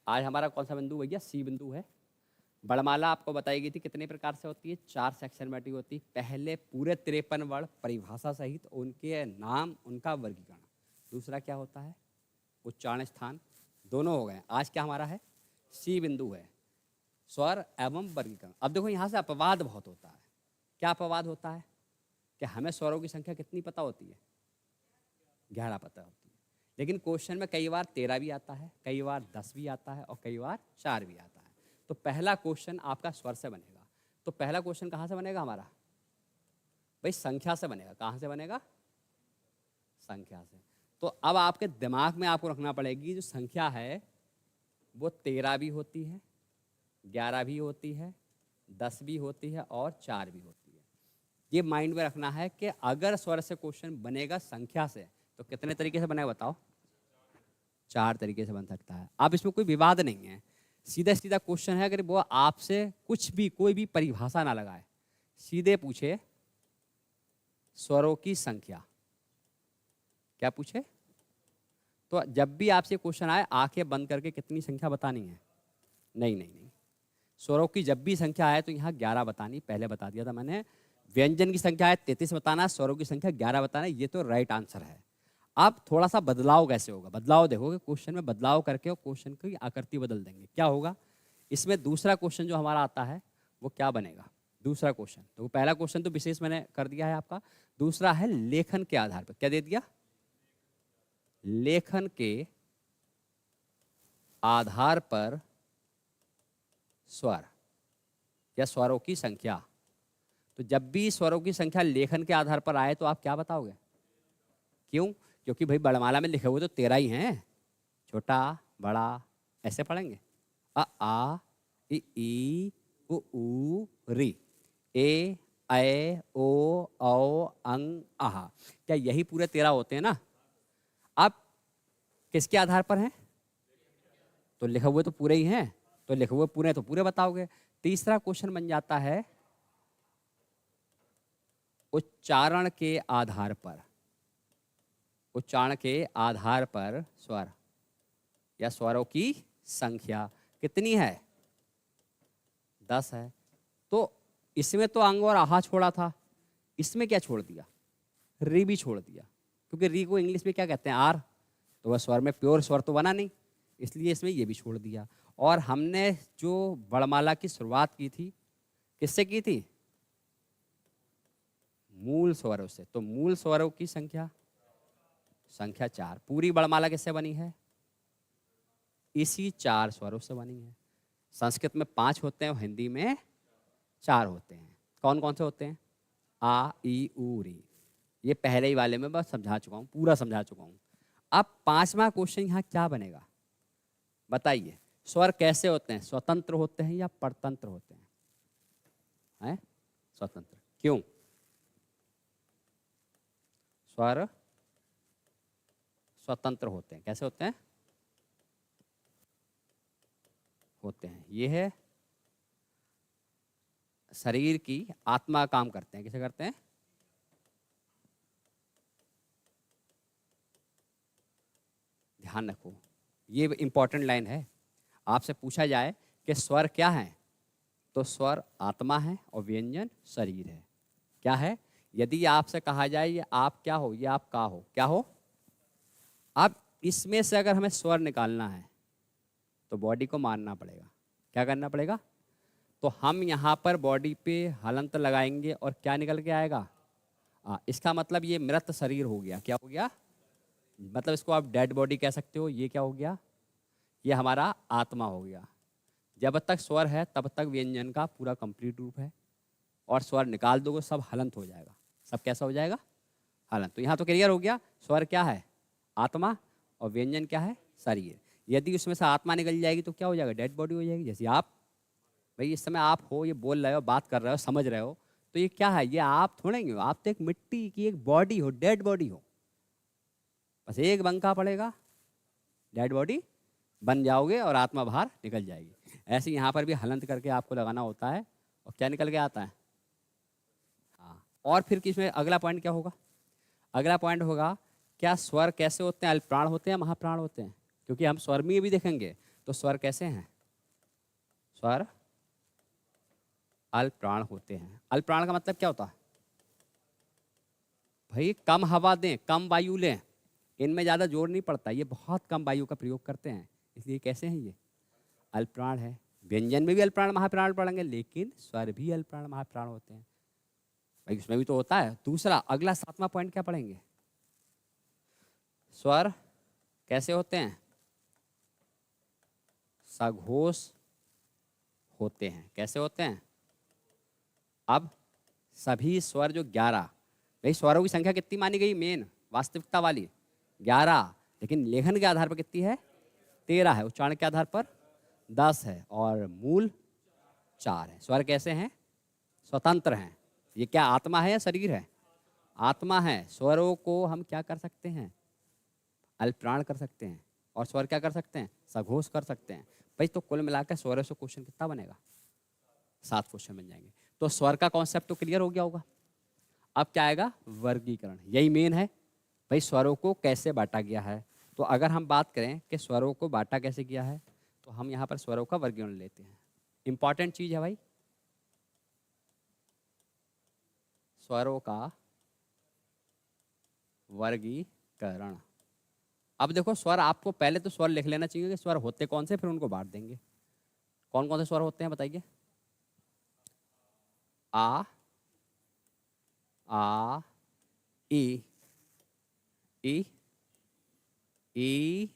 आज हमारा कौन सा बिंदु भैया? सी बिंदु है। वर्णमाला आपको बताई गई थी कितने प्रकार से होती है? 4 सेक्शन में होती है। पहले पूरे 53 वर्ण परिभाषा सहित उनके नाम, उनका वर्गीकरण। दूसरा क्या होता है? उच्चारण स्थान। दोनों हो गए। आज क्या हमारा है? सी बिंदु है, स्वर एवं वर्गीकरण। अब देखो यहाँ से अपवाद बहुत होता है। क्या अपवाद होता है? कि हमें स्वरों की संख्या कितनी पता होती है? 11 पता होती है। लेकिन क्वेश्चन में कई बार 13 भी आता है, कई बार 10 भी आता है और कई बार 4 भी आता है। तो पहला क्वेश्चन आपका स्वर से बनेगा। तो पहला क्वेश्चन कहाँ से बनेगा हमारा? भाई संख्या से बनेगा। कहाँ से बनेगा? संख्या से। तो अब आपके दिमाग में आपको रखना पड़ेगी जो संख्या है वो 13 भी होती है, 11 भी होती है, 10 भी होती है और 4 भी होती है। ये माइंड में रखना है कि अगर स्वर से क्वेश्चन बनेगा संख्या से तो कितने तरीके से बनेगा बताओ? 4 तरीके से बन सकता है। अब इसमें कोई विवाद नहीं है, सीधा सीधा क्वेश्चन है। अगर वो आपसे कुछ भी कोई भी परिभाषा ना लगाए, सीधे पूछे स्वरों की संख्या, क्या पूछे? तो जब भी आपसे क्वेश्चन आए आंखें बंद करके कितनी संख्या बतानी है? नहीं नहीं नहीं, स्वरों की जब भी संख्या आए तो यहाँ 11 बतानी। पहले बता दिया था मैंने। व्यंजन की संख्या है 33 बताना, स्वरों की संख्या 11 बताना। ये तो राइट आंसर है। अब थोड़ा सा बदलाव कैसे होगा? बदलाव देखोगे क्वेश्चन में, बदलाव करके क्वेश्चन की आकृति बदल देंगे। क्या होगा इसमें? दूसरा क्वेश्चन जो हमारा आता है वो क्या बनेगा? दूसरा क्वेश्चन तो वो पहला क्वेश्चन तो विशेष मैंने कर दिया है आपका। दूसरा है लेखन के आधार पर। क्या दे दिया? लेखन के आधार पर स्वर या स्वरों की संख्या। तो जब भी स्वरों की संख्या लेखन के आधार पर आए तो आप क्या बताओगे? क्यों? क्योंकि भाई वर्णमाला में लिखे हुए तो 13 ही हैं। छोटा बड़ा ऐसे पढ़ेंगे। अ आ इ ई उ ऊ री, ए ऐ ओ औ अंग आहा। क्या यही पूरे 13 होते हैं ना? अब किसके आधार पर हैं? तो लिखे हुए तो पूरे ही हैं, तो लिखे हुए पूरे तो पूरे बताओगे। तीसरा क्वेश्चन बन जाता है उच्चारण के आधार पर। उच्चारण के आधार पर स्वर या स्वरों की संख्या कितनी है? 10 है। तो इसमें तो अंग और आहा छोड़ा था, इसमें क्या छोड़ दिया? री भी छोड़ दिया। क्योंकि री को इंग्लिश में क्या कहते हैं? आर। तो वह स्वर में प्योर स्वर तो बना नहीं, इसलिए इसमें ये भी छोड़ दिया। और हमने जो वर्णमाला की शुरुआत की थी किससे की थी? मूल स्वरों से। तो मूल स्वरों की संख्या 4। पूरी वर्णमाला किससे बनी है? इसी 4 स्वरों से बनी है। संस्कृत में 5 होते हैं और हिंदी में 4 होते हैं। कौन कौन से होते हैं? आ ई उ री। ये पहले ही वाले में बस समझा चुका हूँ, पूरा समझा चुका हूँ। अब 5वां क्वेश्चन यहाँ क्या बनेगा बताइए? स्वर कैसे होते हैं? स्वतंत्र होते हैं या परतंत्र होते हैं? हैं? स्वतंत्र। क्यों? स्वर स्वतंत्र होते हैं। कैसे होते हैं? होते हैं। ये है शरीर की आत्मा काम करते हैं। कैसे करते हैं? ध्यान रखो, ये इंपॉर्टेंट लाइन है। आपसे पूछा जाए कि स्वर क्या है, तो स्वर आत्मा है और व्यंजन शरीर है। क्या है? यदि आपसे कहा जाए ये आप क्या हो, ये आप का हो, क्या हो? अब इसमें से अगर हमें स्वर निकालना है तो बॉडी को मारना पड़ेगा। क्या करना पड़ेगा? तो हम यहाँ पर बॉडी पे हलंत लगाएंगे और क्या निकल के आएगा? इसका मतलब ये मृत शरीर हो गया। क्या हो गया? मतलब इसको आप डेड बॉडी कह सकते हो। ये क्या हो गया? ये हमारा आत्मा हो गया। जब तक स्वर है तब तक व्यंजन का पूरा कंप्लीट रूप है, और स्वर निकाल दोगे सब हलंत हो जाएगा। सब कैसा हो जाएगा? हलंत। तो यहाँ तो क्लियर हो गया, स्वर क्या है? आत्मा, और व्यंजन क्या है? शरीर। यदि उसमें से आत्मा निकल जाएगी तो क्या हो जाएगा? डेड बॉडी हो जाएगी। जैसे आप भाई इस समय आप हो, ये बोल रहे हो, बात कर रहे हो, समझ रहे हो, तो ये क्या है? ये आप थोड़े ही हो, आप तो एक मिट्टी की एक बॉडी हो, डेड बॉडी हो। बस एक बंका पड़ेगा, डेड बॉडी बन जाओगे और आत्मा बाहर निकल जाएगी। ऐसे यहाँ पर भी हलंत करके आपको लगाना होता है, और क्या निकल के आता है? हाँ। और फिर किसमें अगला पॉइंट क्या होगा? अगला पॉइंट होगा क्या स्वर कैसे होते हैं? अल्पप्राण होते हैं, महाप्राण होते हैं? क्योंकि हम स्वर में भी देखेंगे तो स्वर कैसे हैं? स्वर अल्पप्राण होते हैं। अल्पप्राण का मतलब क्या होता है? भाई कम हवा दें, कम वायु लें, इनमें ज़्यादा जोर नहीं पड़ता, ये बहुत कम वायु का प्रयोग करते हैं, इसलिए कैसे हैं ये? अल्पप्राण है। व्यंजन में भी अल्पप्राण महाप्राण पढ़ेंगे, लेकिन स्वर भी अल्पप्राण महाप्राण होते हैं भाई, उसमें भी तो होता है। दूसरा अगला 7वां पॉइंट क्या पढ़ेंगे? स्वर कैसे होते हैं? सघोष होते हैं। कैसे होते हैं? अब सभी स्वर जो 11, भाई स्वरों की संख्या कितनी मानी गई मेन वास्तविकता वाली? 11, लेकिन लेखन के आधार पर कितनी है? 13 है। उच्चारण के आधार पर 10 है और मूल 4 है। स्वर कैसे हैं? स्वतंत्र हैं। ये क्या आत्मा है या शरीर है? आत्मा है। स्वरों को हम क्या कर सकते हैं? अल्पप्राण कर सकते हैं। और स्वर क्या कर सकते हैं? सघोष कर सकते हैं। भाई तो कुल मिलाकर स्वरों से क्वेश्चन कितना बनेगा? 7 क्वेश्चन बन जाएंगे। तो स्वर का कॉन्सेप्ट तो क्लियर हो गया होगा। अब क्या आएगा? वर्गीकरण। यही मेन है भाई, स्वरों को कैसे बांटा गया है। तो अगर हम बात करें कि स्वरों को बांटा कैसे गया है, तो हम यहाँ पर स्वरों का वर्गीकरण लेते हैं। इंपॉर्टेंट चीज है भाई, स्वरों का वर्गीकरण। अब देखो स्वर, आपको पहले तो स्वर लिख लेना चाहिए कि स्वर होते कौन से, फिर उनको बांट देंगे। कौन कौन से स्वर होते हैं बताइए? आ, ई, ई, ई,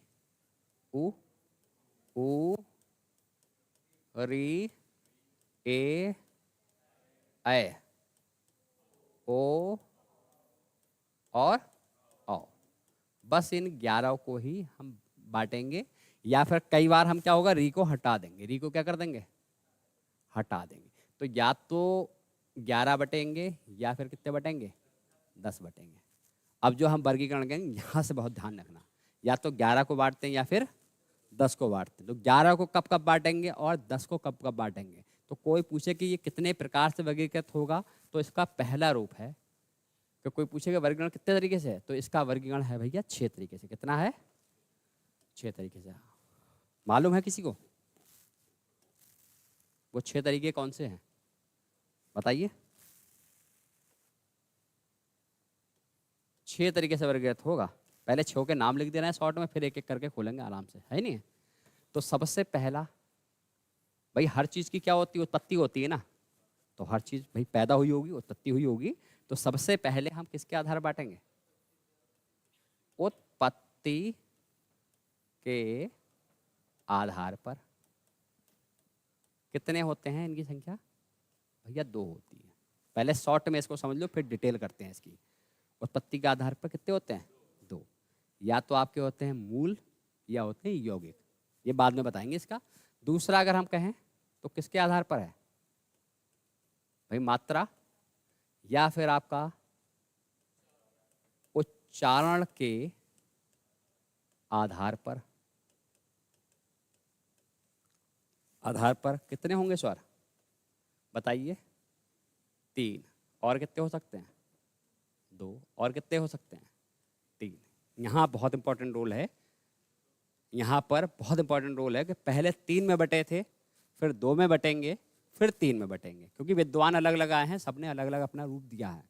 उ, री, ए, ऐ, ओ और औ। बस इन 11 को ही हम बांटेंगे, या फिर कई बार हम क्या होगा, री को हटा देंगे। री को क्या कर देंगे? हटा देंगे। तो या तो 11 बटेंगे या फिर कितने बटेंगे? 10 बटेंगे। अब जो हम वर्गीकरण करेंगे यहाँ से बहुत ध्यान रखना, या तो 11 को बांटते हैं या फिर 10 को बांटते हैं। तो 11 को कब कब बांटेंगे और 10 को कब कब बांटेंगे? तो कोई पूछे कि ये कितने प्रकार से वर्गीकृत होगा, तो इसका पहला रूप है कि कोई पूछेगा वर्गीकरण कितने तरीके से है, तो इसका वर्गीकरण है भैया 6 तरीके से। कितना है? 6 तरीके से। मालूम है किसी को वो 6 तरीके कौन से हैं? बताइए। 6 तरीके से वर्गीकृत होगा। पहले 6 के नाम लिख देना है शॉर्ट में, फिर एक एक करके खोलेंगे आराम से, है नहीं? तो सबसे पहला भाई, हर चीज की क्या होती है? उत्पत्ति होती है ना। तो हर चीज भाई पैदा हुई होगी, उत्पत्ति हुई होगी। तो सबसे पहले हम किसके आधार बांटेंगे? उत्पत्ति के आधार पर। कितने होते हैं इनकी संख्या? भैया 2 होती है। पहले शॉर्ट में इसको समझ लो, फिर डिटेल करते हैं इसकी। उत्पत्ति के आधार पर कितने होते हैं? 2। या तो आपके होते हैं मूल या होते हैं यौगिक, ये बाद में बताएंगे इसका। दूसरा अगर हम कहें तो किसके आधार पर है भाई? मात्रा या फिर आपका उच्चारण के आधार पर। आधार पर कितने होंगे स्वर बताइए? 3। और कितने हो सकते हैं? 2। और कितने हो सकते हैं? 3। यहाँ बहुत इंपॉर्टेंट रोल है, यहाँ पर बहुत इंपॉर्टेंट रोल है कि पहले 3 में बटे थे, फिर 2 में बटेंगे, फिर 3 में बटेंगे, क्योंकि विद्वान अलग अलग आए हैं, सबने अलग अलग अपना रूप दिया है।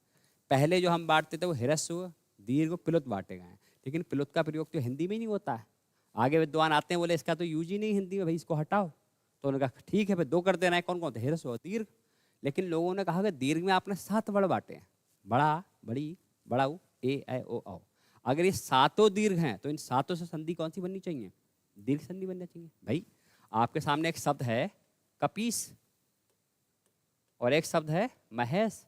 पहले जो हम बांटते थे वो ह्रस्व, दीर्घ, प्लुत बांटे गए हैं, लेकिन प्लुत का प्रयोग तो हिंदी में ही नहीं होता है। आगे विद्वान आते हैं, बोले इसका तो यूज ही नहीं हिंदी में, भाई इसको हटाओ। तो उन्होंने कहा ठीक है, फिर 2 कर देना है। कौन कौन थे? ह्रस्व और दीर्घ। लेकिन लोगों ने कहा कि दीर्घ में आपने 7 वर्ड बांटे हैं, बड़ा, बड़ी, बड़ाऊ, ए, ऐ, ओ, औ। अगर ये 7 दीर्घ हैं तो इन 7 से संधि कौन सी बननी चाहिए? दीर्घ संधि बनना चाहिए। भाई आपके सामने एक शब्द है कपीस और एक शब्द है महेश।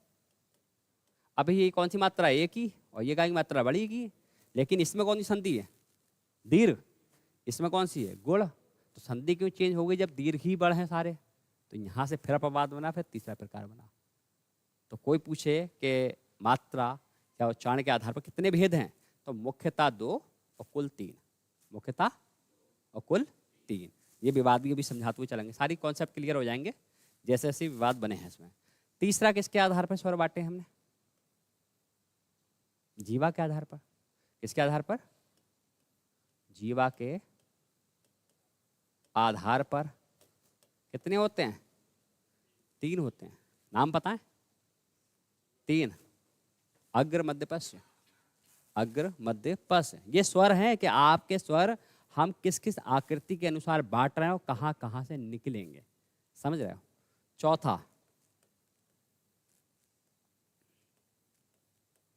अभी ये कौन सी मात्रा है? एक ही, और ये का मात्रा बड़ी की, लेकिन इसमें कौन सी संधि है? दीर्घ। इसमें कौन सी है? गुण। तो संधि क्यों चेंज हो गई जब दीर्घ ही बड़ हैं सारे? तो यहाँ से फिर अपवाद बना, फिर तीसरा प्रकार बना। तो कोई पूछे कि मात्रा या उच्चारण के आधार पर कितने भेद हैं, तो मुख्यतः 2 और कुल 3। मुख्यतः और कुल 3। ये विवाद भी अभी समझाते हुए चलेंगे, सारी कॉन्सेप्ट क्लियर हो जाएंगे जैसे जैसे विवाद बने हैं इसमें। तीसरा किसके आधार पर स्वर बांटे हमने? जीवा के आधार पर। किसके आधार पर? जीवा के आधार पर कितने होते हैं? 3 होते हैं। नाम पता है? 3, अग्र मध्य पश्च, अग्र मध्य पश्च। ये स्वर हैं कि आपके स्वर हम किस किस आकृति के अनुसार बांट रहे हैं और कहाँ कहाँ से निकलेंगे, समझ रहे हो? चौथा,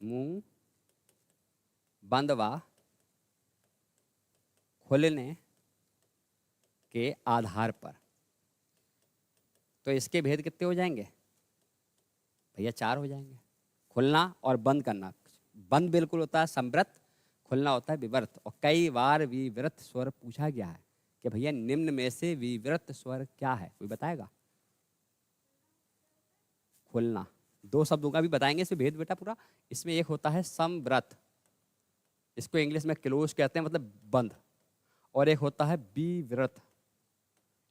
मुंह बंद व खुलने के आधार पर। तो इसके भेद कितने हो जाएंगे भैया? 4 हो जाएंगे। खुलना और बंद करना। बंद बिल्कुल होता है संवृत, खुलना होता है विवर्त। और कई बार विवृत स्वर पूछा गया है कि भैया निम्न में से विवृत स्वर क्या है, कोई बताएगा? खुलना। 2 शब्दों का भी बताएंगे इसमें भेद बेटा पूरा। इसमें एक होता है संवृत, इसको इंग्लिश में क्लोज कहते हैं, मतलब बंद। और एक होता है विवृत,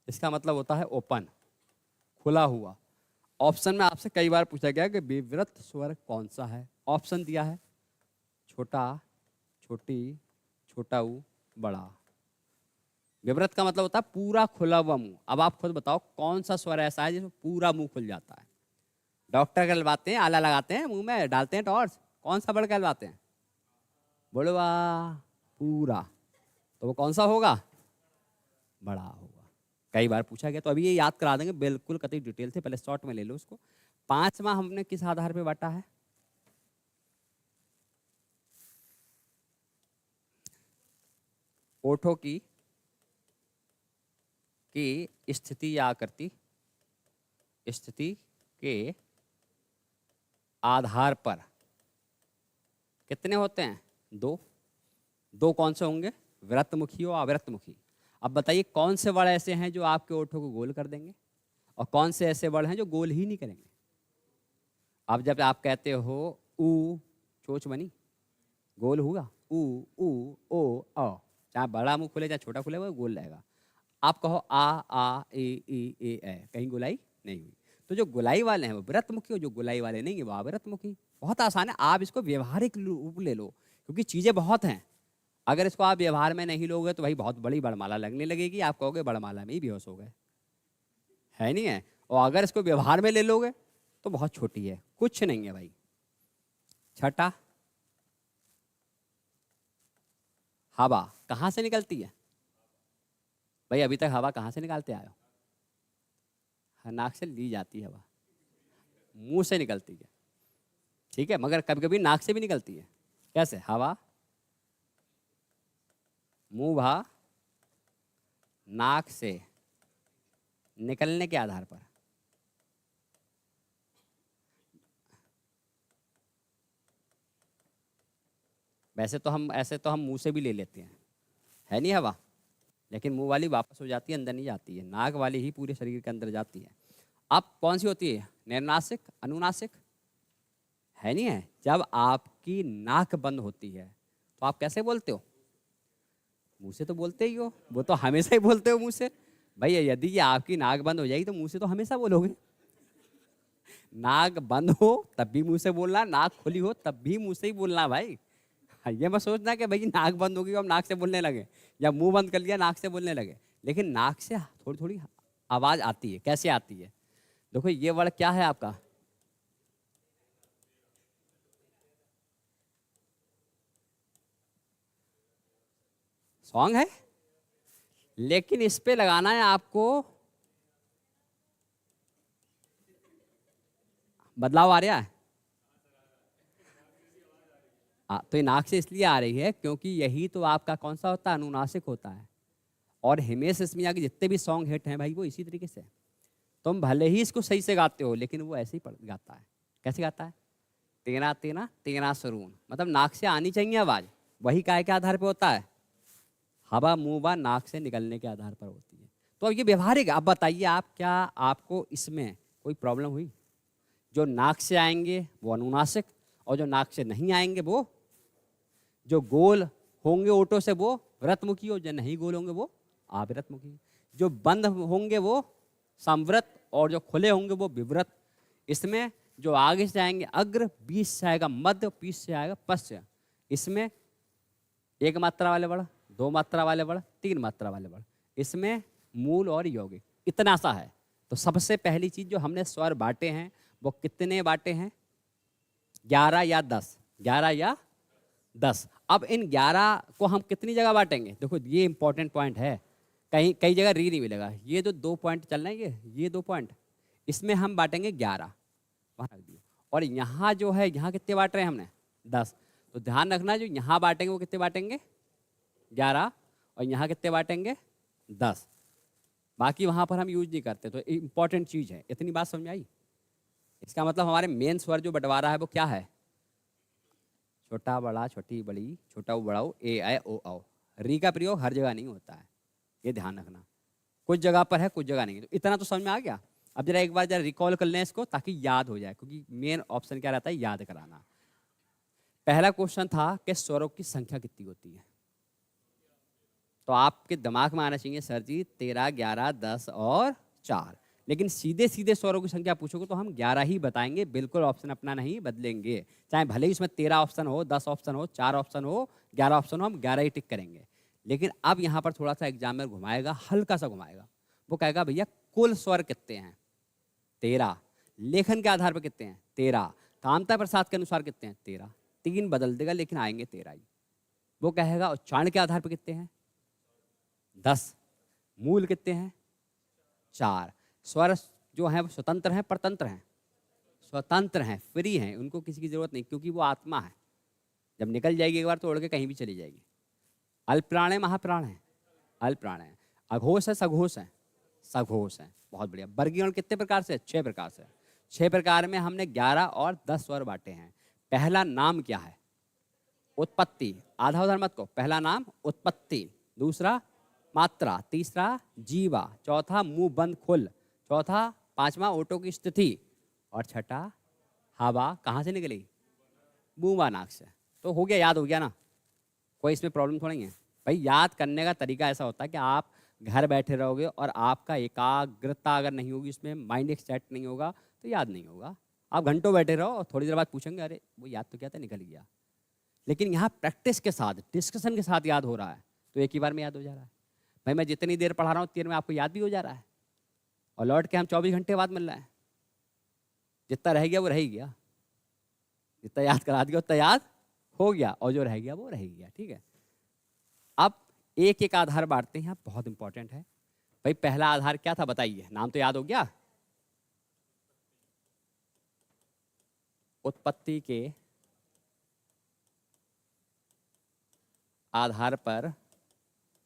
इसका मतलब होता है ओपन, खुला हुआ। ऑप्शन में आपसे कई बार पूछा गया कि विवृत स्वर कौन सा है। ऑप्शन दिया है छोटा, छोटी, छोटा ऊ, बड़ा। विवृत का मतलब होता है पूरा खुला हुआ मुंह। अब आप खुद बताओ कौन सा स्वर ऐसा है जिसमें पूरा मुंह खुल जाता है? डॉक्टर कहलवाते हैं, आला लगाते हैं मुंह में, डालते हैं टॉर्च, कौन सा वर्ड कहलवाते हैं? बुढ़वा, पूरा। तो वो कौन सा होगा? बड़ा होगा। कई बार पूछा गया, तो अभी ये याद करा देंगे बिल्कुल कतई डिटेल से, पहले शॉर्ट में ले लो उसको। 5वां हमने किस आधार पे बांटा है? ओठों की स्थिति या आकृति, स्थिति के आधार पर कितने होते हैं? 2। 2 कौन से होंगे? वृत्तमुखी और अवृत्तमुखी। अब बताइए कौन से वर्ड ऐसे हैं जो आपके ओठों को गोल कर देंगे और कौन से ऐसे वर्ड हैं जो गोल ही नहीं करेंगे? अब जब आप कहते हो ऊ, चोच बनी, गोल होगा। ऊ, ऊ, ओ, औ, चाहे बड़ा मुंह खुले चाहे छोटा खुले, वो गोल रहेगा। आप कहो आ, ए, कहीं गोलाई नहीं हुई। तो जो गोलाई वाले हैं वो वृत्तमुखी और जो गोलाई वाले नहीं है वो अवृत्तमुखी। बहुत आसान है, आप इसको व्यवहारिक रूप ले लो, क्योंकि चीज़ें बहुत हैं। अगर इसको आप व्यवहार में नहीं लोगे तो भाई बहुत बड़ी बड़माला लगने लगेगी, आप कहोगे बड़माला में ही बेहोश हो गए, है नहीं है? और अगर इसको व्यवहार में ले लोगे तो बहुत छोटी है, कुछ नहीं है भाई। छठा, हवा कहाँ से निकलती है भाई? अभी तक हवा कहाँ से निकालते आए हो? नाक से ली जाती है हवा, मुंह से निकलती है, ठीक है, मगर कभी कभी नाक से भी निकलती है। कैसे? हवा मुंह भा नाक से निकलने के आधार पर। वैसे तो हम ऐसे तो हम मुंह से भी ले लेते हैं, है नहीं हवा, लेकिन मुंह वाली वापस हो जाती है, अंदर नहीं जाती है। नाक वाली ही पूरे शरीर के अंदर जाती है। अब कौन सी होती है? निर्नासिक, अनुनासिक, है नहीं है? जब आपकी नाक बंद होती है तो आप कैसे बोलते हो? मुंह से तो बोलते ही हो, वो तो हमेशा ही बोलते हो मुंह से। भाई यदि ये आपकी नाक बंद हो जाएगी तो मुंह से तो हमेशा बोलोगे। नाक बंद हो तब भी मुंह से बोलना, नाक खुली हो तब भी मुंह से ही बोलना भाई। ये मत सोचना कि भाई नाक बंद होगी हम नाक से बोलने लगे, या मुंह बंद कर लिया नाक से बोलने लगे। लेकिन नाक से थोड़ी थोड़ी आवाज आती है। कैसे आती है? देखो ये वर्ड क्या है आपका? सॉन्ग है, लेकिन इस पे लगाना है आपको। बदलाव आ रहा है। तो ये नाक से इसलिए आ रही है क्योंकि यही तो आपका कौन सा होता है? अनुनासिक होता है। और हिमेश रेशमिया के जितने भी सॉन्ग हिट हैं भाई वो इसी तरीके से। तुम भले ही इसको सही से गाते हो लेकिन वो ऐसे ही गाता है। कैसे गाता है? तेना तेना तेना सरून, मतलब नाक से आनी चाहिए आवाज। वही काय के आधार पर होता है? हवा मुंह व नाक से निकलने के आधार पर होती है। तो अब ये व्यवहारिक। अब बताइए आप, क्या आपको इसमें कोई प्रॉब्लम हुई? जो नाक से आएंगे वो अनुनासिक, और जो नाक से नहीं आएंगे वो, जो गोल होंगे ओटो से वो व्रतमुखी, और जो नहीं गोल होंगे वो अव्रतमुखी। जो बंद होंगे वो संवृत, और जो खुले होंगे वो विवृत। इसमें जो आगे से आएंगे अग्र, बीच से आएगा मध्य, पीछ से आएगा पश्च। इसमें 1 मात्रा वाले वर्ड, 2 मात्रा वाले वर्ड, 3 मात्रा वाले वर्ड। इसमें मूल और यौगिक, इतना सा है। तो सबसे पहली चीज जो हमने स्वर बांटे हैं वो कितने बांटे हैं? 11 या 10? 11 या 10। अब इन 11 को हम कितनी जगह बांटेंगे? देखो ये इंपॉर्टेंट पॉइंट है, कहीं कई जगह री नहीं मिलेगा। ये जो 2 पॉइंट चल रहे हैं, ये 2 पॉइंट, इसमें हम बांटेंगे 11, वहाँ रख दिए। और यहाँ जो है, यहाँ कितने बांट रहे हैं हमने? 10। तो ध्यान रखना, जो यहाँ बांटेंगे वो कितने बांटेंगे? 11। और यहाँ कितने बांटेंगे? 10। बाकी वहाँ पर हम यूज नहीं करते। तो इंपॉर्टेंट चीज़ है, इतनी बात समझ आई? इसका मतलब हमारे मेन स्वर जो बंटवारा है वो क्या है? छोटा बड़ा, छोटी बड़ी, छोटा ऊ बड़ा ऊ, ए ऐ ओ औ। री का प्रयोग हर जगह नहीं होता है, ये ध्यान रखना। कुछ जगह पर है, कुछ जगह नहीं। तो इतना तो समझ में आ गया। अब जरा एक बार जरा रिकॉल कर लें इसको, ताकि याद हो जाए, क्योंकि मेन ऑप्शन क्या रहता है? याद कराना। पहला क्वेश्चन था कि स्वरों की संख्या कितनी होती है। तो आपके दिमाग में आना चाहिए, सर जी 13, 11, 10 और 4। लेकिन सीधे सीधे स्वरों की संख्या पूछोगे तो हम 11 ही बताएंगे, बिल्कुल ऑप्शन अपना नहीं बदलेंगे। चाहे भले ही उसमें 13 ऑप्शन हो, 10 ऑप्शन हो, 4 ऑप्शन हो, 11 ऑप्शन हो, हम 11 ही टिक करेंगे। लेकिन अब यहाँ पर थोड़ा सा एग्जामिनर घुमाएगा, हल्का सा घुमाएगा। वो कहेगा भैया कुल स्वर कितने हैं? 13। लेखन के आधार पर कितने हैं? 13। कामता प्रसाद के अनुसार कितने हैं? 13। 3 बदल देगा लेकिन आएंगे 13 ही। वो कहेगा उच्चारण के आधार पर कितने हैं? 10। मूल कितने हैं? 4। स्वर जो हैं वो स्वतंत्र हैं, परतंत्र हैं? स्वतंत्र हैं, फ्री हैं, उनको किसी की जरूरत नहीं, क्योंकि वो आत्मा है। जब निकल जाएगी एक बार तो उड़ के कहीं भी चली जाएगी। अल्पप्राण है, महाप्राण है? अल्पप्राण है। अघोष है, सघोष है? सघोष है। बहुत बढ़िया। वर्गीकरण कितने प्रकार से? 6 प्रकार से। 6 प्रकार में हमने 11 और 10 स्वर बांटे हैं। पहला नाम क्या है? उत्पत्ति। आधा उधर मत को। पहला नाम उत्पत्ति, दूसरा मात्रा, तीसरा जीवा, चौथा मुंह बंद खुल, चौथा, पांचवा ओटो की स्थिति, और छठा हवा कहाँ से निकली? बूंबा नाक से। तो हो गया, याद हो गया ना? कोई इसमें प्रॉब्लम थोड़ी है भाई। याद करने का तरीका ऐसा होता है कि आप घर बैठे रहोगे और आपका एकाग्रता अगर नहीं होगी, इसमें माइंड एक सेट नहीं होगा, तो याद नहीं होगा। आप घंटों बैठे रहो और थोड़ी देर बाद पूछेंगे अरे वो याद तो क्या था, निकल गया। लेकिन यहाँ प्रैक्टिस के साथ, डिस्कशन के साथ याद हो रहा है, तो एक ही बार में याद हो जा रहा है। भाई मैं जितनी देर पढ़ा रहा हूँ उतनी देर में आपको याद भी हो जा रहा है, और लौट के हम 24 घंटे बाद मिल रहा है। जितना रह गया वो रह ही गया, जितना याद करा दिया उतना याद हो गया, और जो रह गया वो रह गया। ठीक है। अब एक एक आधार बांटते हैं, यहाँ बहुत इंपॉर्टेंट है। भाई पहला आधार क्या था बताइए? नाम तो याद हो गया। उत्पत्ति के आधार पर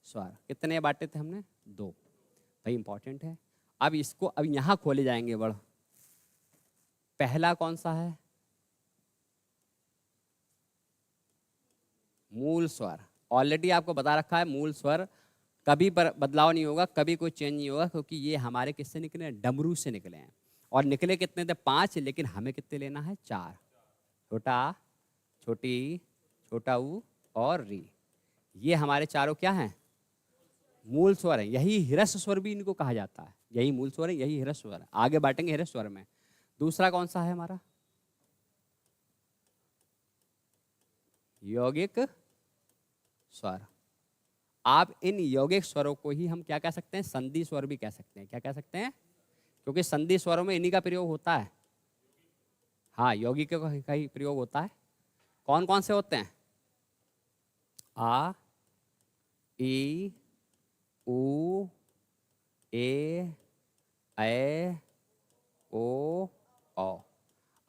स्वर कितने बांटे थे हमने? 2। भाई इंपॉर्टेंट है। अब इसको अब यहां खोले जाएंगे वर्ड। पहला कौन सा है? मूल स्वर। ऑलरेडी आपको बता रखा है, मूल स्वर कभी बदलाव नहीं होगा, कभी कोई चेंज नहीं होगा, क्योंकि ये हमारे किससे निकले हैं? डमरू से निकले हैं। और निकले कितने थे? 5, लेकिन हमें कितने लेना है? 4। छोटा, छोटी, छोटा ऊ और री, ये हमारे चारों क्या हैं? मूल स्वर है। यही ह्रस्व स्वर भी इनको कहा जाता है। यही मूल स्वर है, यही ह्रस्व स्वर है। आगे बांटेंगे ह्रस्व स्वर में। दूसरा कौन सा है हमारा? यौगिक स्वर। आप इन यौगिक स्वरों को ही हम क्या कह सकते हैं? संधि स्वर भी कह सकते हैं। क्या कह सकते हैं? क्योंकि संधि स्वरों में इन्हीं का प्रयोग होता है। हाँ, यौगिक का ही प्रयोग होता है। कौन कौन से होते हैं? आ, ई, उ, ए, ऐ, ओ, औ।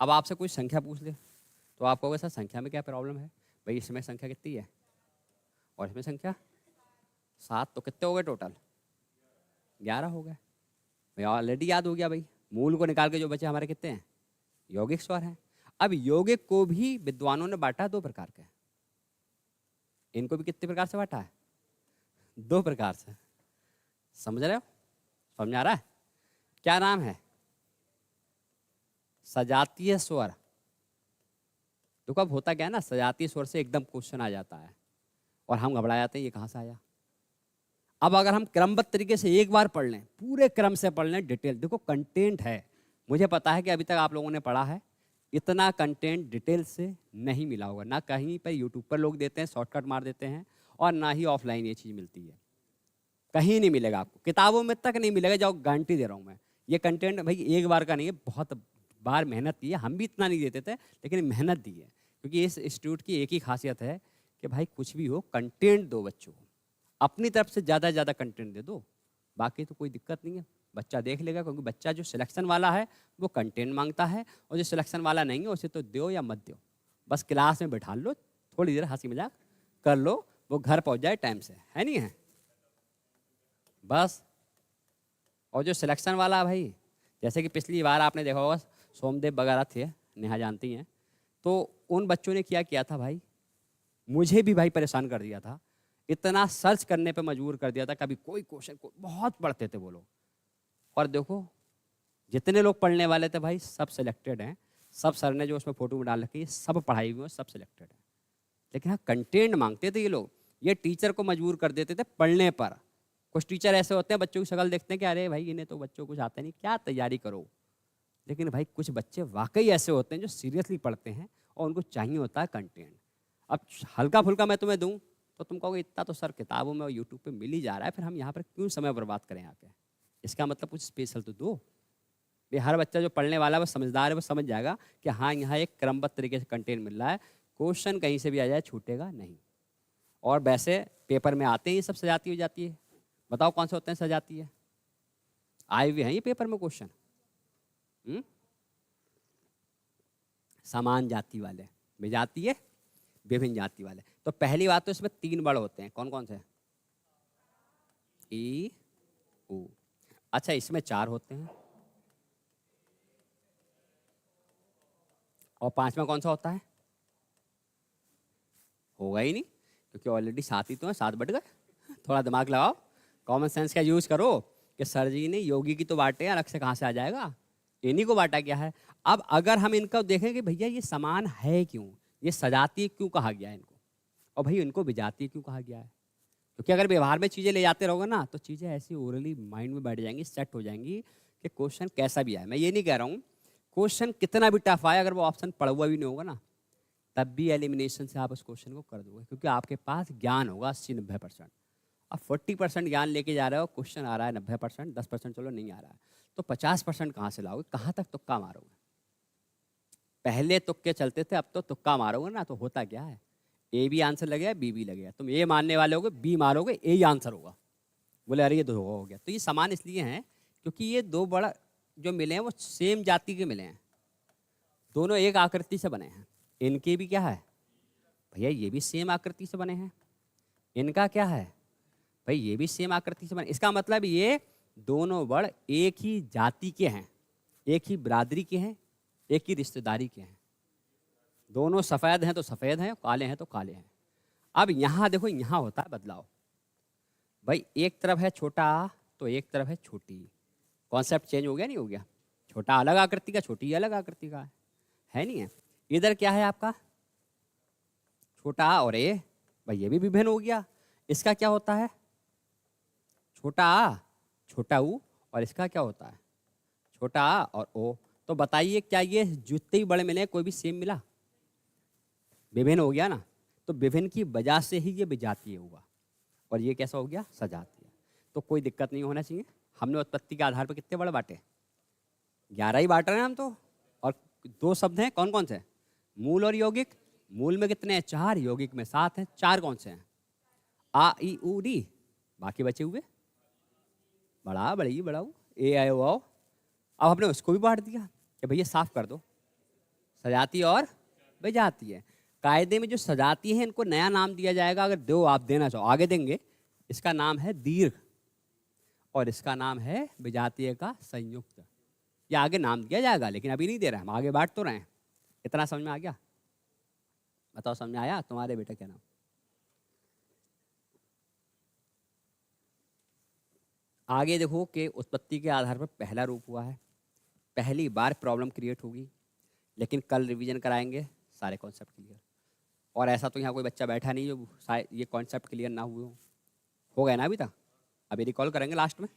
अब आपसे कुछ संख्या पूछ ले तो आप कहोगे सर संख्या में क्या प्रॉब्लम है? भाई इसमें संख्या कितनी है और इसमें संख्या 7, तो कितने हो गए टोटल? 11 हो गए। भाई ऑलरेडी याद हो गया। भाई मूल को निकाल के जो बचे हमारे कितने हैं? यौगिक स्वर हैं। अब यौगिक को भी विद्वानों ने बांटा 2 प्रकार के। इनको भी कितने प्रकार से बांटा है? 2 प्रकार से। समझ रहे हो? समझ आ रहा है? क्या नाम है? सजातीय स्वर। देखो अब होता क्या है ना, सजातीय स्वर से एकदम क्वेश्चन आ जाता है और हम घबरा जाते हैं, ये कहाँ से आया। अब अगर हम क्रमबद्ध तरीके से एक बार पढ़ लें, पूरे क्रम से पढ़ लें, डिटेल, देखो कंटेंट है, मुझे पता है कि अभी तक आप लोगों ने पढ़ा है, इतना कंटेंट डिटेल से नहीं मिला होगा। ना कहीं पर यूट्यूब पर लोग देते हैं, शॉर्टकट मार देते हैं, और ना ही ऑफलाइन ये चीज़ मिलती है। कहीं नहीं मिलेगा आपको, किताबों में तक नहीं मिलेगा, जाओ गारंटी दे रहा हूँ मैं। ये कंटेंट भाई एक बार का नहीं है, बहुत बार मेहनत की है, हम भी इतना नहीं देते थे लेकिन मेहनत दी है, क्योंकि इस इंस्टीट्यूट की एक ही खासियत है कि भाई कुछ भी हो कंटेंट दो बच्चों को, अपनी तरफ से ज़्यादा से ज़्यादा कंटेंट दे दो, बाकी तो कोई दिक्कत नहीं है, बच्चा देख लेगा। क्योंकि बच्चा जो सिलेक्शन वाला है वो कंटेंट मांगता है, और जो सिलेक्शन वाला नहीं है उसे तो दो या मत दो, बस क्लास में बैठा लो, थोड़ी देर हंसी मजाक कर लो, वो घर पहुंच जाए टाइम से, है नहीं है बस। और जो सिलेक्शन वाला है भाई, जैसे कि पिछली बार आपने देखा होगा सोमदेव वगैरह थे, नेहा जानती हैं, तो उन बच्चों ने क्या किया था भाई, मुझे भी भाई परेशान कर दिया था, इतना सर्च करने पे मजबूर कर दिया था, कभी कोई क्वेश्चन को बहुत पढ़ते थे वो लोग। और देखो जितने लोग पढ़ने वाले थे भाई सब सिलेक्टेड हैं, सब सर ने जो उसमें फोटो में डाल रखी है सब पढ़ाई हुई है, सब सिलेक्टेड है। लेकिन हाँ कंटेंट मांगते थे ये लोग, ये टीचर को मजबूर कर देते थे पढ़ने पर। कुछ टीचर ऐसे होते हैं बच्चों की शक्ल देखते हैं कि अरे भाई इन्हें तो बच्चों कुछ आता नहीं, क्या तैयारी करो। लेकिन भाई कुछ बच्चे वाकई ऐसे होते हैं जो सीरियसली पढ़ते हैं और उनको चाहिए होता है कंटेंट। अब हल्का फुल्का मैं तुम्हें दूं तो तुम कहोगे इतना तो सर किताबों में और यूट्यूब पे मिल ही जा रहा है, फिर हम यहाँ पर क्यों समय बर्बाद करें आके। इसका मतलब कुछ स्पेशल तो दो। ये हर बच्चा जो पढ़ने वाला है वो समझदार है, वो समझ जाएगा कि हाँ यहाँ एक क्रमबद्ध तरीके से कंटेंट मिल रहा है, क्वेश्चन कहीं से भी आ जाए छूटेगा नहीं। और वैसे पेपर में आते ही सब सजाती हो जाती है, बताओ कौन से होते हैं सजाती है, आए हुए हैं ये पेपर में क्वेश्चन। समान जाति वाले, विजातीय विभिन्न जाति वाले। तो पहली बात तो इसमें 3 वर्ड होते हैं, कौन कौन से, ई उ। अच्छा इसमें 4 होते हैं, और 5वां कौन सा होता है, होगा ही नहीं, क्योंकि ऑलरेडी 7 ही तो हैं, 7 बढ़ गए। थोड़ा दिमाग लगाओ, कॉमन सेंस का यूज करो कि सर जी ने योगी की तो बांटे, अलग से कहाँ से आ जाएगा, इन्हीं को बांटा क्या है। अब अगर हम इनका देखें कि भैया ये समान है क्यों, ये सजातीय क्यों कहा गया है इनको, और भाई इनको विजातीय क्यों कहा गया है, क्योंकि अगर व्यवहार में चीज़ें ले जाते रहोगे ना तो चीज़ें ऐसी ओरली माइंड में बैठ जाएंगी, सेट हो जाएंगी कि क्वेश्चन कैसा भी आए। मैं ये नहीं कह रहा हूँ क्वेश्चन कितना भी टफ आए, अगर वो ऑप्शन पढ़ा हुआ भी नहीं होगा ना तब भी एलिमिनेशन से आप उस क्वेश्चन को कर दोगे, क्योंकि आपके पास ज्ञान होगा 80-90%। अब 40% ज्ञान लेके जा रहे हो, क्वेश्चन आ रहा है 90%, 10% चलो नहीं आ रहा है, तो 50% कहाँ से लाओगे, कहाँ तक तुक्का मारोगे। पहले तुक्के चलते थे, अब तो तुक्का मारोगे ना तो होता क्या है, ए भी आंसर लगेगा बी भी लगेगा, तुम ए मानने वाले होगे बी मारोगे ए ही आंसर होगा, बोले अरे ये तो हो गया। तो ये समान इसलिए हैं क्योंकि ये 2 बड़ा जो मिले हैं वो सेम जाति के मिले हैं, दोनों एक आकृति से बने हैं। इनके भी क्या है भैया, ये भी सेम आकृति से बने हैं, इनका क्या है भाई ये भी सेम आकृति से बने। इसका मतलब ये दोनों बड़ एक ही जाति के हैं, एक ही बिरादरी के हैं, एक ही रिश्तेदारी के हैं, दोनों सफ़ेद हैं तो सफ़ेद हैं, काले हैं तो काले हैं। अब यहाँ देखो, यहाँ होता है बदलाव भाई, एक तरफ है छोटा तो एक तरफ है छोटी, कॉन्सेप्ट चेंज हो गया नहीं हो गया, छोटा अलग आकृति का, छोटी अलग आकृति का है नहीं है। इधर क्या है आपका छोटा आ और ए, भाई ये भी विभिन्न हो गया। इसका क्या होता है छोटा आ छोटा ऊ, और इसका क्या होता है छोटा आ और ओ। तो बताइए क्या ये जितने ही बड़े मिले कोई भी सेम मिला, विभिन्न हो गया ना। तो विभिन्न की वजह से ही ये विजातीय हुआ, और ये कैसा हो गया सजातीय। तो कोई दिक्कत नहीं होना चाहिए। हमने उत्पत्ति के आधार पर कितने बड़े बांटे, 11 ही बांट रहे हैं हम तो। और 2 शब्द हैं कौन कौन से, मूल और यौगिक। मूल में कितने हैं 4, यौगिक में 7 हैं। 4 कौन से हैं, आ ई उ डी, बाकी बचे हुए बड़ा बड़ी बड़ाऊ ए आए ओ आओ। अब हमने उसको भी बांट दिया कि भैया साफ कर दो, सजाती और विजाती है। कायदे में जो सजाती है इनको नया नाम दिया जाएगा, अगर दो आप देना चाहो आगे देंगे। इसका नाम है दीर्घ और इसका नाम है विजातीय का संयुक्त। ये आगे नाम दिया जाएगा लेकिन अभी नहीं दे रहे, हम आगे बांट तो रहे हैं। इतना समझ में आ गया, बताओ समझ में आया तुम्हारे बेटा क्या नाम। आगे देखो कि उत्पत्ति के आधार पर पहला रूप हुआ है, पहली बार प्रॉब्लम क्रिएट होगी, लेकिन कल रिवीजन कराएंगे सारे कॉन्सेप्ट क्लियर। और ऐसा तो यहाँ कोई बच्चा बैठा नहीं जो ये कॉन्सेप्ट क्लियर ना हुए हो गए ना अभी तक, अभी रिकॉल करेंगे लास्ट में।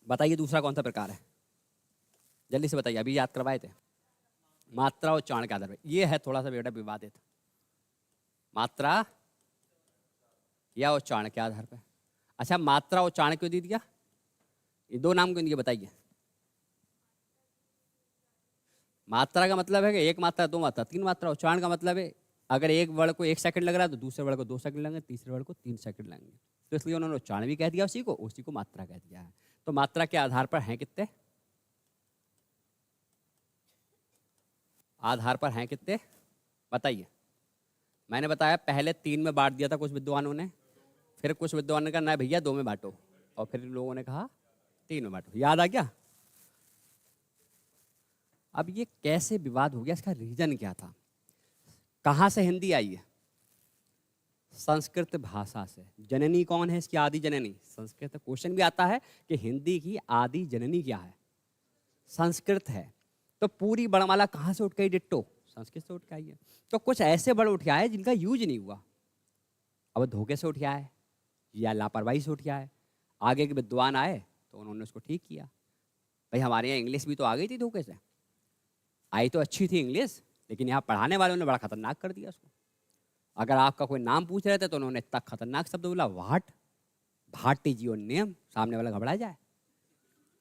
बताइए दूसरा कौन सा प्रकार है, जल्दी से बताइए, अभी याद करवाए थे। मात्रा और उच्चारण के आधार पर, ये है थोड़ा सा बेटा विवादित। मात्रा या उच्चारण के आधार पर। अच्छा, मात्रा उच्चारण क्यों दे दिया? ये दो नाम क्यों दिए बताइए? मात्रा का मतलब है कि एक मात्रा, दो मात्रा, तीन मात्रा। उच्चारण का मतलब है अगर एक वर्ड को 1 सेकंड लग रहा है तो दूसरे वर्ड को 2 सेकंड लगेंगे, तीसरे वर्ड को 3 सेकंड लगेंगे। तो इसलिए उन्होंने उच्चारण भी कह दिया, उसी को मात्रा कह दिया है। तो मात्रा के आधार पर हैं कितने? आधार पर हैं कितने बताइए? मैंने बताया पहले 3 में बांट दिया था कुछ विद्वानों ने, फिर कुछ विद्वानों ने कहा ना भैया 2 में बांटो, और फिर लोगों ने कहा 3 में बांटो। याद आ गया? अब ये कैसे विवाद हो गया, इसका रीजन क्या था? कहाँ से हिंदी आई है? संस्कृत भाषा से। जननी कौन है इसकी? आदि जननी संस्कृत। क्वेश्चन भी आता है कि हिंदी की आदि जननी क्या है? संस्कृत है। तो पूरी वर्णमाला कहाँ से उठ के आई? डिट्टो संस्कृत से उठ के आई है। तो कुछ ऐसे वर्ड उठ के आए जिनका यूज नहीं हुआ, अब धोखे से उठ के आए या लापरवाही से उठ के आए। आगे के विद्वान आए तो उन्होंने उसको ठीक किया। भाई हमारे यहाँ इंग्लिश भी तो आ गई थी धोखे से, आई तो अच्छी थी इंग्लिश, लेकिन यहाँ पढ़ाने वालों ने बड़ा खतरनाक कर दिया उसको। अगर आपका कोई नाम पूछ रहे थे तो उन्होंने इतना खतरनाक शब्द बोला, व्हाट इज योर नेम। सामने वाला घबरा जाए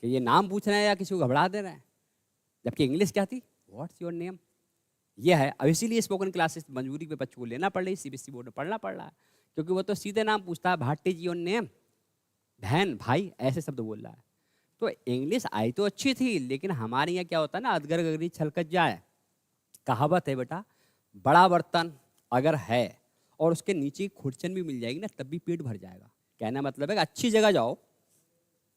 कि ये नाम पूछ रहे हैं या किसी को घबरा दे रहे हैं, जबकि इंग्लिश क्या थी? What's your name. ये है। अब इसीलिए स्पोकन क्लासेस मजबूरी पे बच्चों को लेना पड़ रही, सीबीएसई बोर्ड में पढ़ना पड़ रहा है, क्योंकि वो तो सीधे नाम पूछता है, व्हाट इज योर नेम, बहन भाई ऐसे शब्द बोल रहा है। तो इंग्लिश आई तो अच्छी थी, लेकिन हमारे यहाँ क्या होता है ना, अदगर गगरी छलकत जाए। कहावत है बेटा, बड़ा बर्तन अगर है और उसके नीचे खुरचन भी मिल जाएगी ना, तब भी पेट भर जाएगा। कहना मतलब है कि अच्छी जगह जाओ,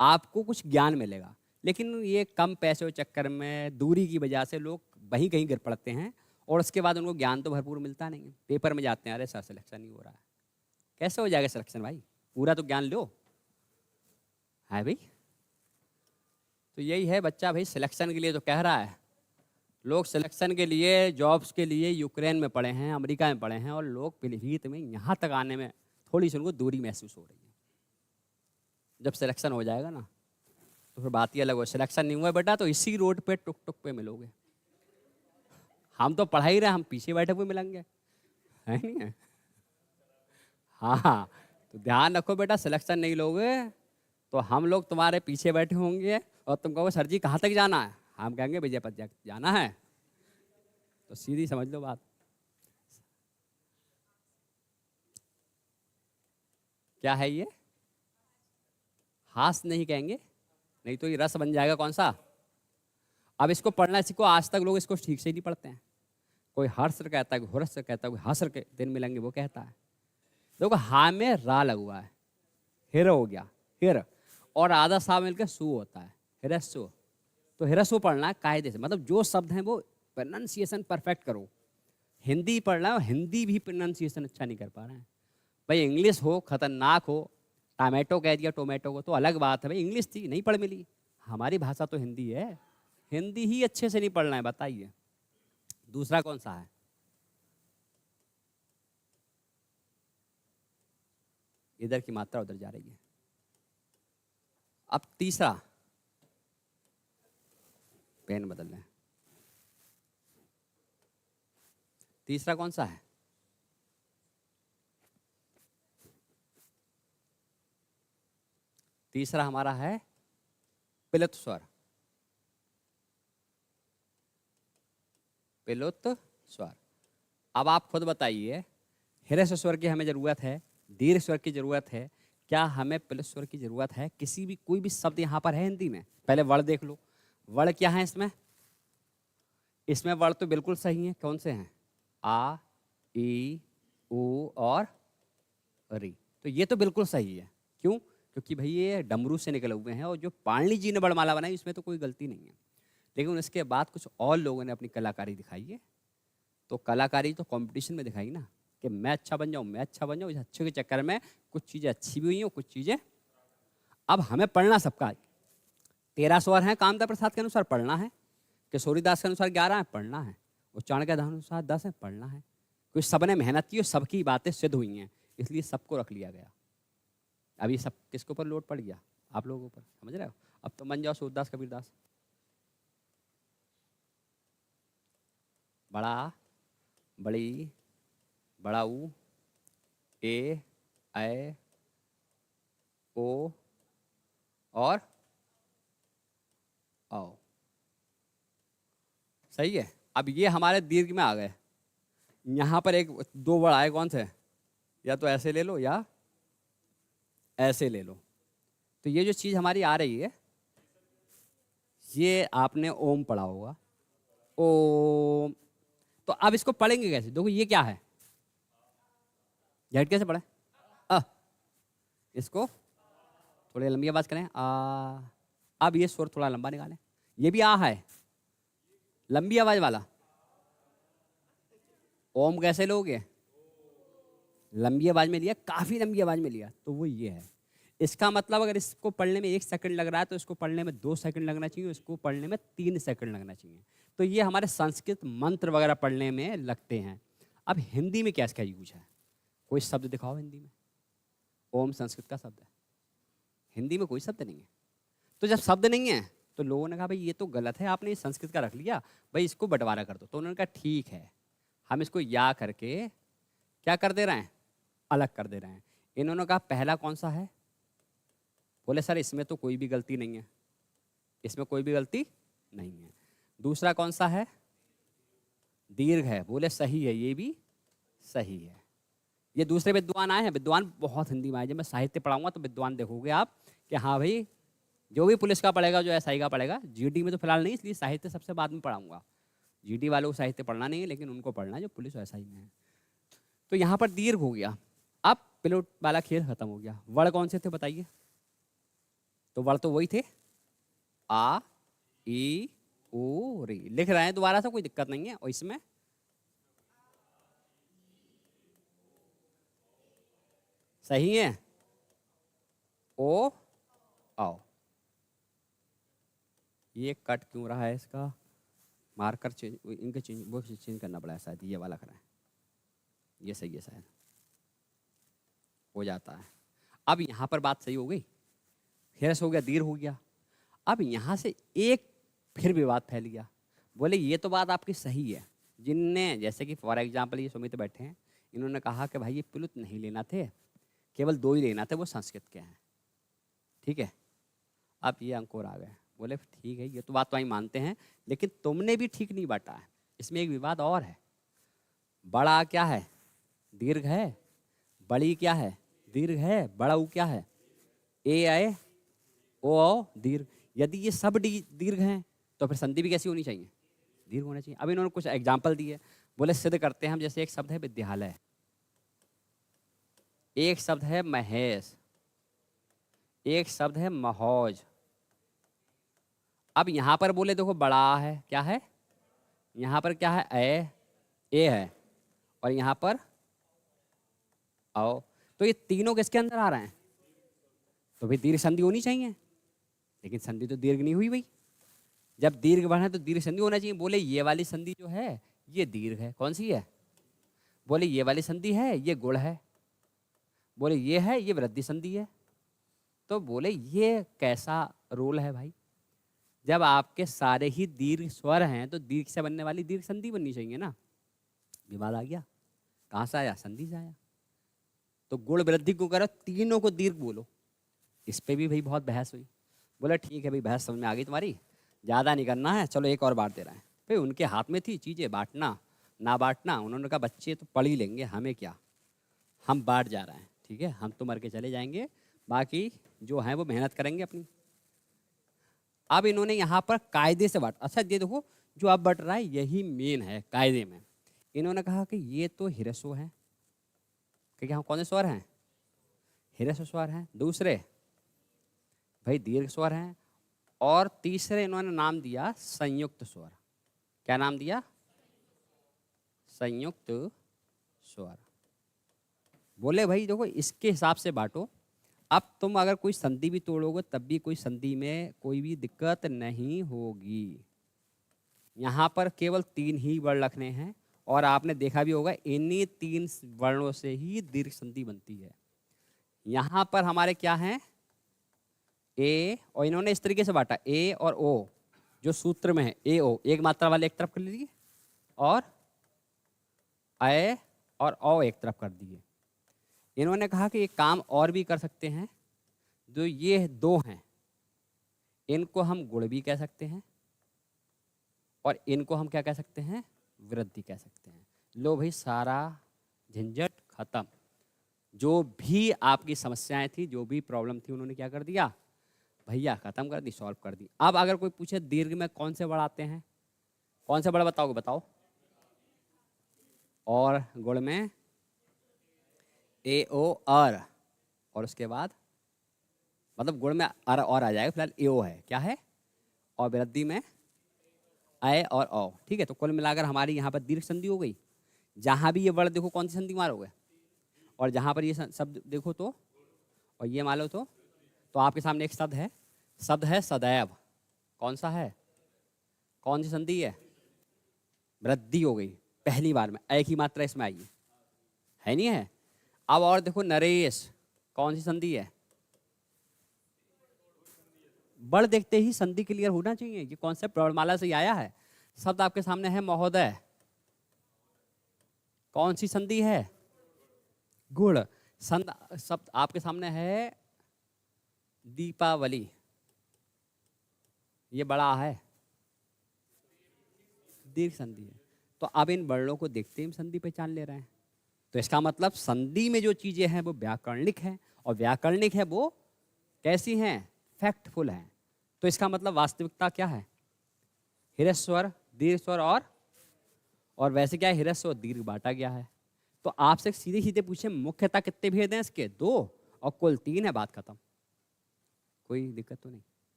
आपको कुछ ज्ञान मिलेगा। लेकिन ये कम पैसों के चक्कर में, दूरी की वजह से लोग वहीं कहीं गिर पड़ते हैं, और उसके बाद उनको ज्ञान तो भरपूर मिलता नहीं है। पेपर में जाते हैं, अरे सर सिलेक्शन नहीं हो रहा है। कैसे हो जाएगा सिलेक्शन भाई? पूरा तो ज्ञान लो है भाई। तो यही है बच्चा भाई, सिलेक्शन के लिए तो कह रहा है। लोग सिलेक्शन के लिए, जॉब्स के लिए यूक्रेन में पड़े हैं, अमेरिका में पड़े हैं, और लोग पीलीभीत में यहाँ तक आने में थोड़ी सी उनको दूरी महसूस हो रही है। जब सिलेक्शन हो जाएगा ना तो फिर बात ही अलग हो। सिलेक्शन नहीं हुआ बेटा तो इसी रोड पे टुक टुक पे मिलोगे। हम तो पढ़ा ही रहे, हम पीछे बैठे हुए मिलेंगे, है नहीं है? हाँ, तो ध्यान रखो बेटा, सिलेक्शन नहीं लोगे तो हम लोग तुम्हारे पीछे बैठे होंगे, और तुम कहोगे सर जी कहाँ तक जाना है, हम कहेंगे विजयपथ जाना है। तो सीधी समझ लो बात। क्या है ये? हास नहीं कहेंगे, नहीं तो ये रस बन जाएगा कौन सा। अब इसको पढ़ना सीखो। आज तक लोग इसको ठीक से ही नहीं पढ़ते हैं। कोई हर्ष कहता है, कोई हर्ष कहता है, कोई हसर के दिन मिलेंगे वो कहता है। देखो हा में रा लगा हुआ है, हिर हो गया, हिर, और आधा सा मिलकर सु होता है, हिरस्सु। तो हिरस्सु पढ़ना है कायदे से, मतलब जो शब्द हैं वो प्रोनाउंसिएशन परफेक्ट करो। हिंदी पढ़ना है, हिंदी भी प्रोनाउंसिएशन अच्छा नहीं कर पा रहे हैं भाई। इंग्लिश हो खतरनाक हो, टमाटो कह दिया टोमेटो को तो अलग बात है भाई, इंग्लिश थी नहीं पढ़ मिली। हमारी भाषा तो हिंदी है, हिंदी ही अच्छे से नहीं पढ़ना है। बताइए दूसरा कौन सा है? इधर की मात्रा उधर जा रही है। अब तीसरा, पेन बदल रहे हैं। तीसरा कौन सा है? तीसरा हमारा है पिलुत स्वर। पिलुत स्वर। अब आप खुद बताइए, ह्रस्व स्वर की हमें जरूरत है, दीर्घ स्वर की जरूरत है, क्या हमें पिलुत स्वर की जरूरत है? किसी भी कोई भी शब्द यहाँ पर है हिंदी में? पहले वर्ड देख लो, वर्ड क्या है इसमें? इसमें वर्ड तो बिल्कुल सही है। कौन से हैं? आ, ई, उ और री। तो ये तो बिल्कुल सही है। क्यों? क्योंकि भाई ये डमरू से निकले हुए हैं, और जो पाणिनि जी ने वर्णमाला बनाई इसमें तो कोई गलती नहीं है। लेकिन इसके बाद कुछ और लोगों ने अपनी कलाकारी दिखाई है। तो कलाकारी तो कंपटीशन में दिखाई ना, कि मैं अच्छा बन जाऊं, मैं अच्छा बन जाऊं। इस अच्छे के चक्कर में कुछ चीज़ें अच्छी भी हुई हैं, कुछ चीज़ें। अब हमें पढ़ना सबका 13 स्वर हैं, कामता प्रसाद के अनुसार पढ़ना है, किशोरीदास के अनुसार 11 है, पढ़ना है, उच्चारण के अनुसार 10 है, पढ़ना है। क्योंकि सबने मेहनत की और सबकी बातें सिद्ध हुई हैं, इसलिए सबको रख लिया गया। अब ये सब किसके ऊपर लोड पड़ गया? आप लोगों पर। समझ रहे हो? अब तो बन जाओ सूरदास कबीरदास। बड़ा, बड़ी, बड़ाऊ, ए, ए, ओ और औ। सही है। अब ये हमारे दीर्घ में आ गए। यहाँ पर एक दो वर्ड आए, कौन से? या तो ऐसे ले लो या ऐसे ले लो। तो ये जो चीज़ हमारी आ रही है, ये आपने ओम पढ़ा होगा, ओम। तो अब इसको पढ़ेंगे कैसे? देखो ये क्या है, झट कैसे पढ़े? अ, इसको थोड़ी लंबी आवाज करें, आ। अब ये स्वर थोड़ा लंबा निकालें, ये भी आ है, लंबी आवाज वाला। ओम कैसे लोगे? लंबी आवाज में लिया, काफी लंबी आवाज में लिया, तो वो ये है। इसका मतलब अगर इसको पढ़ने में 1 सेकंड लग रहा है तो इसको पढ़ने में 2 सेकंड लगना चाहिए, इसको पढ़ने में 3 सेकंड लगना चाहिए। तो ये हमारे संस्कृत मंत्र वगैरह पढ़ने में लगते हैं। अब हिंदी में क्या इसका यूज है? कोई शब्द दिखाओ हिंदी में। ओम संस्कृत का शब्द है, हिंदी में कोई शब्द नहीं है। तो जब शब्द नहीं है तो लोगों ने कहा भाई ये तो गलत है, आपने संस्कृत का रख लिया, भाई इसको बंटवारा कर दो। तो उन्होंने कहा ठीक है, हम इसको या करके क्या कर दे रहे हैं, अलग कर दे रहे हैं। इन्होंने कहा पहला कौन सा है? बोले सर इसमें तो कोई भी गलती नहीं है, इसमें कोई भी गलती नहीं है। दूसरा कौन सा है? दीर्घ है। बोले सही है, ये भी सही है। ये दूसरे विद्वान आए हैं, विद्वान बहुत हिंदी में आए। जब मैं साहित्य पढ़ाऊंगा तो विद्वान देखोगे आप कि हाँ भाई, जो भी पुलिस का पढ़ेगा, जो एसआई का पढ़ेगा, जीडी में तो फिलहाल नहीं, इसलिए साहित्य सबसे बाद में पढ़ाऊंगा। जीडी वालों को साहित्य पढ़ना नहीं है, लेकिन उनको पढ़ना है जो पुलिस एसआई में है। तो यहाँ पर दीर्घ हो गया। अब पिलोट वाला खेल खत्म हो गया। वर्ण कौन से थे बताइए? तो वर्ण तो वही थे, आ, ई, ओ, रे। लिख रहे हैं दोबारा से, कोई दिक्कत नहीं है। और इसमें सही है, ओ, आओ। ये कट क्यों रहा है? इसका मार्कर चेंज, इनके चेंज, वो चेंज करना पड़ा है शायद। ये वाला कराएं, ये सही है शायद, हो जाता है। अब यहाँ पर बात सही हो गई, हिरस हो गया, दीर्घ हो गया। अब यहाँ से एक फिर विवाद फैल गया। बोले ये तो बात आपकी सही है, जिनने जैसे कि फॉर एग्जाम्पल ये सुमित बैठे हैं, इन्होंने कहा कि भाई ये प्लुत नहीं लेना थे, केवल 2 ही लेना थे, वो संस्कृत के हैं, ठीक है। अब ये अंकुर आ गए, बोले ठीक है, ये तो बात तो हम मानते हैं, लेकिन तुमने भी ठीक नहीं बांटा है, इसमें एक विवाद और है। बड़ा क्या है? दीर्घ है। बड़ी क्या है? दीर्घ है। बड़ा ऊ क्या है? ए आए, ओ आओ, दीर्घ। यदि ये सब दीर्घ हैं तो फिर संधि भी कैसी होनी चाहिए? दीर्घ होना चाहिए। अब इन्होंने कुछ एग्जाम्पल दिए, बोले सिद्ध करते हैं हम। जैसे एक शब्द है विद्यालय, एक शब्द है महेश, एक शब्द है महौज। अब यहां पर बोले देखो बड़ा है, क्या है? यहां पर क्या है? ए है, और यहां पर आओ। तो ये तीनों किसके अंदर आ रहे हैं? तो भाई दीर्घ संधि होनी चाहिए, लेकिन संधि तो दीर्घ नहीं हुई भाई। जब दीर्घ बढ़ा तो दीर्घ संधि होना चाहिए। बोले ये वाली संधि जो है ये दीर्घ है। कौन सी है? बोले ये वाली संधि है, ये गुण है। बोले ये है, ये वृद्धि संधि है। तो बोले ये कैसा रोल है भाई? जब आपके सारे ही दीर्घ स्वर हैं तो दीर्घ से बनने वाली दीर्घ संधि बननी चाहिए ना। विवाद आ गया। कहाँ से आया? संधि से आया। तो गुण वृद्धि को करो, तीनों को दीर्घ बोलो। इस पे भी भाई बहुत बहस हुई। बोला ठीक है भाई, बहस समझ में आ गई तुम्हारी, ज़्यादा नहीं करना है, चलो एक और बांट दे रहे हैं। भाई उनके हाथ में थी चीज़ें, बांटना ना बांटना। उन्होंने कहा बच्चे तो पढ़ ही लेंगे, हमें क्या, हम बांट जा रहे हैं, ठीक है, हम तो मर के चले जाएंगे, बाकी जो हैं वो मेहनत करेंगे अपनी। अब इन्होंने यहाँ पर कायदे से बांट। अच्छा ये देखो, जो अब बट रहा है यही मेन है कायदे में। इन्होंने कहा कि ये तो हिरसो है, क्योंकि हम कौन से स्वर हैं? हिरस स्वर हैं। दूसरे भाई दीर्घ स्वर हैं। और तीसरे इन्होंने नाम दिया संयुक्त स्वर। क्या नाम दिया? संयुक्त स्वर। बोले भाई देखो इसके हिसाब से बांटो। अब तुम अगर कोई संधि भी तोड़ोगे तब भी कोई संधि में कोई भी दिक्कत नहीं होगी। यहाँ पर केवल 3 ही वर्ण रखने हैं, और आपने देखा भी होगा इन्हीं 3 वर्णों से ही दीर्घ संधि बनती है। यहाँ पर हमारे क्या हैं? ए, और इन्होंने इस तरीके से बांटा, ए और ओ जो सूत्र में है, ए ओ, एक मात्रा वाले एक तरफ कर लीजिए, और ए और ओ एक तरफ कर दिए। इन्होंने कहा कि ये काम और भी कर सकते हैं। जो ये दो हैं इनको हम गुण भी कह सकते हैं और इनको हम क्या कह सकते हैं, वृद्धि कह सकते हैं। लो भाई, सारा झंझट खत्म। जो भी आपकी समस्याएं थी, जो भी प्रॉब्लम थी, उन्होंने क्या कर दिया भैया, खत्म कर दी, सॉल्व कर दी। अब अगर कोई पूछे दीर्घ में कौन से वर्ड आते हैं, कौन से वर्ड बताओगे, बताओ। और गुण में ए ओ अर, और उसके बाद मतलब गुण में अर और आ जाएगा, फिलहाल ए ओ है, क्या है, और वृद्धि में अय और औ। ठीक है, तो कुल मिलाकर हमारी यहाँ पर दीर्घ संधि हो गई। जहाँ भी ये वर्ड देखो कौन सी संधि मारोगे, और जहाँ पर ये शब्द देखो तो, और ये मान लो तो आपके सामने एक शब्द है सदैव। कौन सा है, कौन सी संधि है, वृद्धि हो गई पहली बार में, एक ही मात्रा इसमें आई है नहीं है। अब और देखो नरेश, कौन सी संधि है, बड़ देखते ही संधि क्लियर होना चाहिए, ये कॉन्सेप्ट वर्णमाला से ही आया है। शब्द आपके सामने है महोदय, कौन सी संधि है, गुण। शब्द आपके सामने है दीपावली, ये बड़ा है, दीर्घ संधि है। तो अब इन वर्णों को देखते ही हम संधि पहचान ले रहे हैं। तो इसका मतलब संधि में जो चीजें हैं वो व्याकरणिक हैं, और व्याकरणिक है वो कैसी हैं, फैक्टफुल हैं। तो इसका मतलब वास्तविकता क्या है, ह्रस्वर दीर्घ स्वर और वैसे क्या है, ह्रस्व और दीर्घ बांटा गया है। तो आपसे सीधे सीधे पूछे मुख्यतः कितने भेद हैं इसके, 2, और कुल 3 है, बात खत्म। कोई दिक्कत तो नहीं,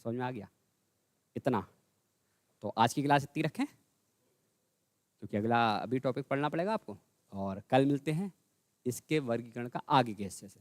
समझ में आ गया इतना। तो आज की क्लास इतनी रखें, क्योंकि अगला अभी टॉपिक पढ़ना पड़ेगा आपको, और कल मिलते हैं इसके वर्गीकरण का आगे के हिस्से से।